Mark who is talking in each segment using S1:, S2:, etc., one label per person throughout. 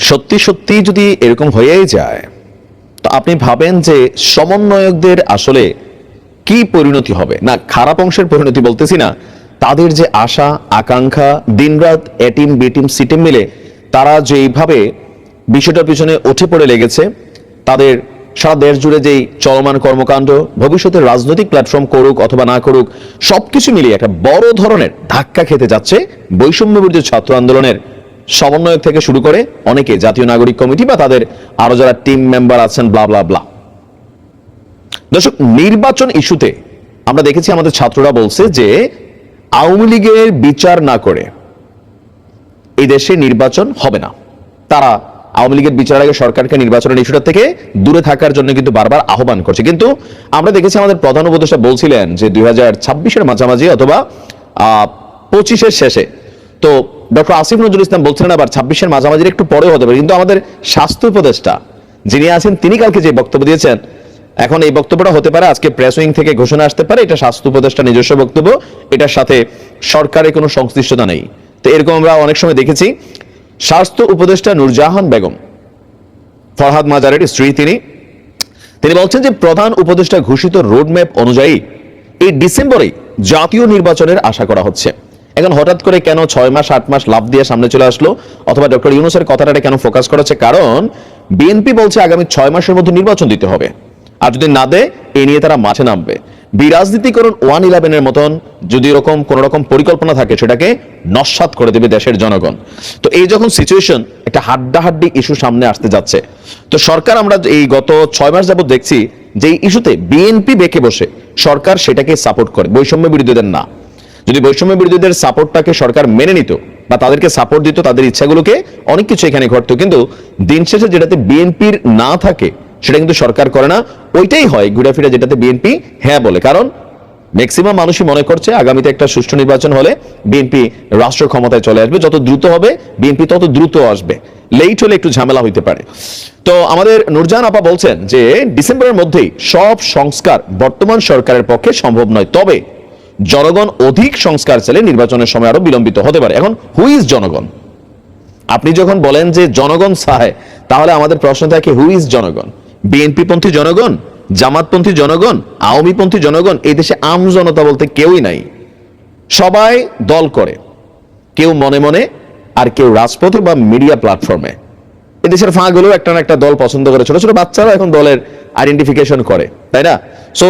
S1: সত্যি সত্যি যদি এরকম হয়েই যায়, তো আপনি ভাবেন যে সমন্বয়কদের আসলে কি পরিণতি হবে। না, খারাপ অংশের পরিণতি বলতেছি না, তাদের যে আশা আকাঙ্ক্ষা, দিনরাত A team B team C team মিলে তারা যেইভাবে বিষয়টার পিছনে উঠে পড়ে লেগেছে, তাদের সারা দেশ জুড়ে যেই চলমান কর্মকাণ্ড, ভবিষ্যতে রাজনৈতিক প্ল্যাটফর্ম করুক অথবা না করুক, সবকিছু মিলিয়ে একটা বড় ধরনের ধাক্কা খেতে যাচ্ছে বৈষম্য বিরোধী ছাত্র আন্দোলনের সমন্বয়ক থেকে শুরু করে অনেকে জাতীয় নাগরিক কমিটি বা তাদের আরো যারা টিম মেম্বার আছেন, ব্লা ব্লা ব্লা। দর্শক, নির্বাচন ইস্যুতে আমরা দেখেছি আমাদের ছাত্ররা বলছে যে আওয়ামী লীগের বিচার না করে এই দেশে নির্বাচন হবে না। তারা আওয়ামী লীগের বিচারের আগে সরকারকে নির্বাচনের ইস্যুটা থেকে দূরে থাকার জন্য কিন্তু বারবার আহ্বান করছে। কিন্তু আমরা দেখেছি আমাদের প্রধান উপদেষ্টা বলছিলেন যে 2026-এর মাঝামাঝি অথবা 25-এর শেষে, তো ডক্টর আসিফ নজরুল ইসলাম বলছিলেন আবার 26-এর মাঝামাঝির একটু পরেও হতে পারে। কিন্তু আমাদের স্বাস্থ্য উপদেষ্টা যিনি আছেন তিনি কালকে যে বক্তব্য দিয়েছেন, এখন এই বক্তব্যটা হতে পারে আজকে প্রেস উইং থেকে ঘোষণা আসতে পারে, এটা স্বাস্থ্য উপদেষ্টা নিজস্ব বক্তব্য, এটার সাথে সরকারের কোনো সংশ্লিষ্টতা নেই। তো এরকম আমরা অনেক সময় দেখেছি। স্বাস্থ্য উপদেষ্টা নূরজাহান বেগম, ফরহাদ মাজারের স্ত্রী, তিনি বলছেন যে প্রধান উপদেষ্টা ঘোষিত রোডম্যাপ অনুযায়ী এই ডিসেম্বরে জাতীয় নির্বাচনের আশা করা হচ্ছে। এখন হঠাৎ করে কেন 6 মাস 8 মাস লাভ দিয়ে সামনে চলে আসলো, অথবা ডক্টর ইউনূসের কথাটা কেন ফোকাস করেছে? কারণ বিএনপি বলছে আগামী 6 মাসের মধ্যে নির্বাচন দিতে হবে, আর যদি না দেয় এ নিয়ে তারা মাঠে নামবে। বিরাজনীতিকরণ 111-এর মতন যদি এরকম কোন রকম পরিকল্পনা থাকে, সেটাকে নস্যাৎ করে দেবে দেশের জনগণ। তো এই যখন সিচুয়েশন, একটা হাড্ডাহাড্ডি ইস্যু সামনে আসতে যাচ্ছে, তো সরকার আমরা এই গত 6 মাস যাবত দেখছি যে ইস্যুতে বিএনপি বেঁকে বসে সরকার সেটাকে সাপোর্ট করে, বৈষম্য বিরোধীদের না। যদি বৈষম্য বিরোধীদের সাপোর্টটাকে সরকার মেনে নিত বা তাদেরকে সাপোর্ট দিত, তাদের ইচ্ছাগুলোকে, অনেক কিছু এখানে ঘটতো। কিন্তু দিন শেষে যেটাতে বিএনপির না থাকে সেটা কিন্তু সরকার করে না, ওইটাই হয় ঘুরে ফিরে যেটাতে বিএনপি হ্যাঁ বলে। কারণ ম্যাক্সিমাম মানুষই মনে করছে আগামীতে একটা সুষ্ঠু নির্বাচন হলে বিএনপি রাষ্ট্র ক্ষমতায় চলে আসবে, যত দ্রুত হবে বিএনপি তত দ্রুত আসবে, লেট হলে একটু ঝামেলা হইতে পারে। তো আমাদের নূরজাহান আপা বলছেন যে ডিসেম্বরের মধ্যেই সব সংস্কার বর্তমান সরকারের পক্ষে সম্ভব নয়, তবে জনগণ অধিক সংস্কার চাইলে নির্বাচনের সময় আরো বিলম্বিত হতে পারে। এখন হু ইজ জনগণ? আপনি যখন বলেন যে জনগণ চায়, তাহলে আমাদের প্রশ্ন থাকে হু ইজ জনগণ? বিএনপি পন্থী জনগণ, জামাতপন্থী জনগণ, আওয়ামী পন্থী জনগণ? এই দেশে আম জনতা বলতে কেউই নাই। সবাই দল করে, কেউ মনে মনে আর কেউ রাজপথে বা মিডিয়া প্ল্যাটফর্মে। এদেশের ফাঁকগুলো একটা না একটা দল পছন্দ করে, ছোট ছোট বাচ্চারা এখন দলের আইডেন্টিফিকেশন করে, তাই না? সো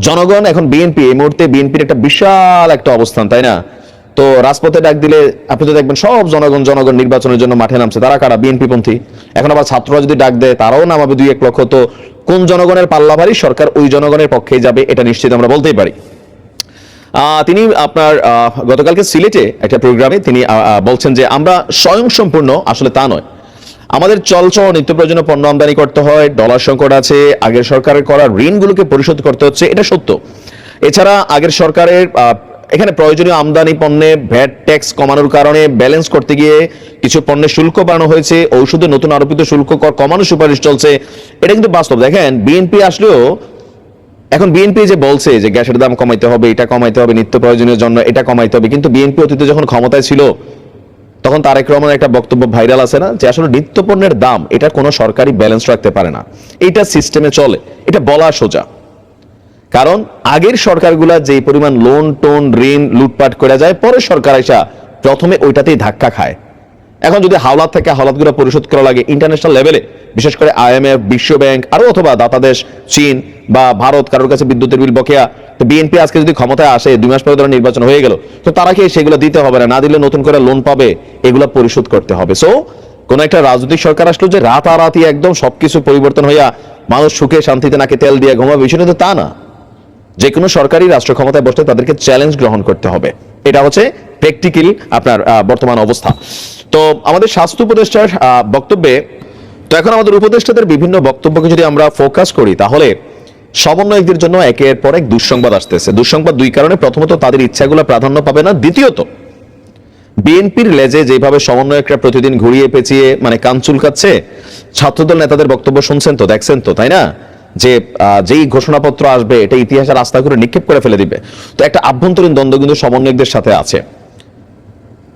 S1: জনগণ এখন বিএনপি, এই মুহূর্তে বিএনপির একটা বিশাল একটা অবস্থান, তাই না? তো রাজপথে ডাক দিলে আপনি তো দেখবেন সব জনগণ নির্বাচনের জন্য মাঠে নামছে। তারা কারা? বিএনপি পন্থী। এখন আবার ছাত্ররা যদি ডাক দেয়, তারাও নামাবে 2-1 লক্ষ। তো কোন জনগণের পাল্লা ভারী? সরকার ওই জনগণের পক্ষেই যাবে, এটা নিশ্চিত আমরা বলতেই পারি। তিনি আপনার গতকালকে সিলেটে একটা প্রোগ্রামে তিনি বলছেন যে আমরা স্বয়ংসম্পূর্ণ, আসলে তা নয়, আমাদের চলচল নিত্য প্রয়োজনীয় পণ্য আমদানি করতে হয়, ডলার সংকট আছে, আগের সরকারের করা ঋণগুলোকে পরিশোধ করতে হচ্ছে, এটা সত্য। এছাড়া আগের সরকারের এখানে প্রয়োজনীয় আমদানি পণ্যে ভ্যাট ট্যাক্স কমানোর কারণে ব্যালেন্স করতে গিয়ে কিছু পণ্যের শুল্ক বাড়ানো হয়েছে, ঔষধে নতুন আরোপিত শুল্ক কমানোর সুপারিশ চলছে, এটা কিন্তু বাস্তব। দেখেন বিএনপি আসলেও এখন বিএনপি যে বলছে যে গ্যাসের দাম কমাইতে হবে, এটা কমাইতে হবে, নিত্য প্রয়োজনীয় জন্য এটা কমাইতে হবে, কিন্তু বিএনপি অতীতে যখন ক্ষমতায় ছিল তখন তারেক রহমানের একটা বক্তব্য ভাইরাল আছে না, যে আসলে নিত্য পণ্যের দাম এটা কোনো সরকারি ব্যালেন্স রাখতে পারে না, এটা সিস্টেমে চলে, এটা বলা সোজা। কারণ আগের সরকারগুলা যে পরিমাণ লোন টোন ঋণ লুটপাট করে যায়, পরে সরকার এসে প্রথমে ওইটাতেই ধাক্কা খায়। এখন যদি হাওলাত থেকে হাওলাতগুলো পরিশোধ করা লাগে ইন্টারন্যাশনাল লেভেলে, বিশেষ করে IMF, বিশ্ব ব্যাংক আরো অথবা দাতা দেশ চীন বা ভারত, কারোর কাছে বিদ্যুতের বিল বকেয়া, তো বিএনপি আজকে যদি ক্ষমতায় আসে 2 মাস পরে ধরে নির্বাচন হয়ে গেল, তো তারা কি সেগুলো দিতে হবে না? না দিলে নতুন করে লোন পাবে, এগুলো পরিশোধ করতে হবে। সো কোন একটা রাজনৈতিক সরকার আসলো যে রাতারাতি একদম সবকিছু পরিবর্তন হইয়া মানুষ সুখে শান্তিতে নাকে তেল দিয়ে ঘুমাবে, বিষয়টা তো তা না। যে কোনো সরকারি রাষ্ট্র ক্ষমতায় বসলে তাদেরকে চ্যালেঞ্জ গ্রহণ করতে হবে, এটা হচ্ছে প্র্যাকটিক্যাল আপনার বর্তমান অবস্থা। তো আমাদের স্বাস্থ্য উপদেষ্টার বক্তব্যে, তো এখন আমাদের উপদেষ্টাদের বিভিন্ন বক্তব্যকে যদি আমরা ফোকাস করি, তাহলে সমন্বয়কদের জন্য একের পর এক দুঃসংবাদ আসতেছে। দুঃসংবাদ 2 কারণে। প্রথমত, তাদের ইচ্ছাগুলো প্রাধান্য পাবে না। দ্বিতীয়ত, বিএনপির লেজে যেভাবে সমন্বয়করা প্রতিদিন ঘুরিয়ে পেঁচিয়ে মানে কান চুলকাচ্ছে, ছাত্রদল নেতাদের বক্তব্য শুনছেন তো, দেখছেন তো, তাই না? যে যেই ঘোষণাপত্র আসবে এটা ইতিহাসের রাস্তা করে নিক্ষেপ করে ফেলে দিবে। তো একটা আভ্যন্তরীণ দ্বন্দ্ব কিন্তু সমন্বয়কদের সাথে আছে।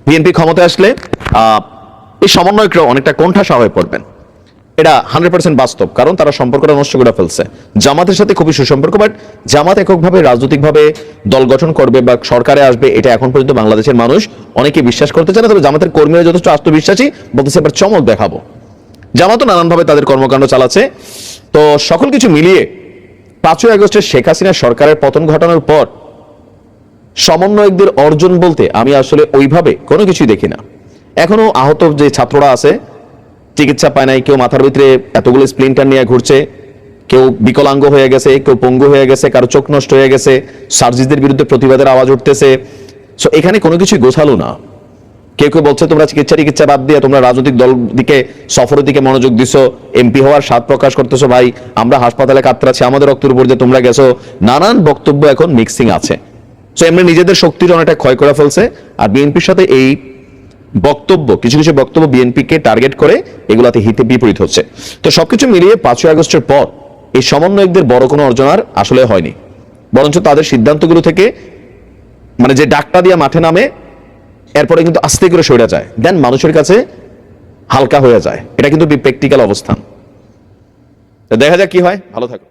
S1: বিএনপি ক্ষমতায় আসলে এই সমন্বয়করা অনেকটা কোণঠাসা হয়ে পড়বেন। এটা 100% বাস্তব, কারণ তারা সম্পর্কটা নষ্ট করে ফেলছে। জামাতের সাথে খুবই সুসম্পর্ক, বাট জামাত এককভাবে রাজনৈতিকভাবে দল গঠন করবে বা সরকারে আসবে, এটা এখন পর্যন্ত বাংলাদেশের মানুষ অনেকে বিশ্বাস করতে চায় না। তবে জামাতের কর্মীরা যথেষ্ট আত্মবিশ্বাসী, বলতেছে এবার চমক দেখাবো। জামাতও নানানভাবে তাদের কর্মকাণ্ড চালাচ্ছে। তো সকল কিছু মিলিয়ে 5ই আগস্টের শেখ হাসিনা সরকারের পতন ঘটানোর পর সমন্বয়কদের অর্জন বলতে আমি আসলে ওইভাবে কোনো কিছুই দেখি না। এখনো আহত যে ছাত্ররা আছে, চিকিৎসা পায় নাই, কেউ মাথার ভিতরে এতগুলো স্প্লিন্টার নিয়ে ঘুরছে, কেউ বিকলাঙ্গ হয়ে গেছে, কেউ পঙ্গু হয়ে গেছে, কারো চোখ নষ্ট হয়ে গেছে, সার্জিসদের বিরুদ্ধে প্রতিবাদের আওয়াজ উঠতেছে। সো এখানে কোনো কিছুই গোছালো না। কেউ কেউ বলছে তোমরা চিকিৎসা বাদ দিয়ে তোমরা রাজনৈতিক দল দিকে, সফরের দিকে মনোযোগ দিছো, এমপি হওয়ার স্বাদ প্রকাশ করতেছো। ভাই, আমরা হাসপাতালে কাতরাচ্ছি, আমাদের রক্তের উপর দিয়ে তোমরা গেছো। নানান বক্তব্য এখন মিক্সিং আছে। সো এমনি নিজেদের শক্তির অনেকটা ক্ষয় করে ফেলছে। আর বিএনপির সাথে এই বক্তব্য, কিছু কিছু বক্তব্য বিএনপিকে টার্গেট করে এগুলাতে হিতে বিপরীত হচ্ছে। তো সবকিছু মিলিয়ে 5ই আগস্টের পর এই সমন্বয়কদের বড় কোনো অর্জন আর আসলে হয়নি, বরঞ্চ তাদের সিদ্ধান্তগুলো থেকে, মানে যে ডাকটা দিয়ে মাঠে নামে এরপরে কিন্তু আস্তে করে সরে যায়, দেন মানুষের কাছে হালকা হয়ে যায়। এটা কিন্তু প্র্যাকটিক্যাল অবস্থান। দেখা যাক কি হয়। ভালো থাকো।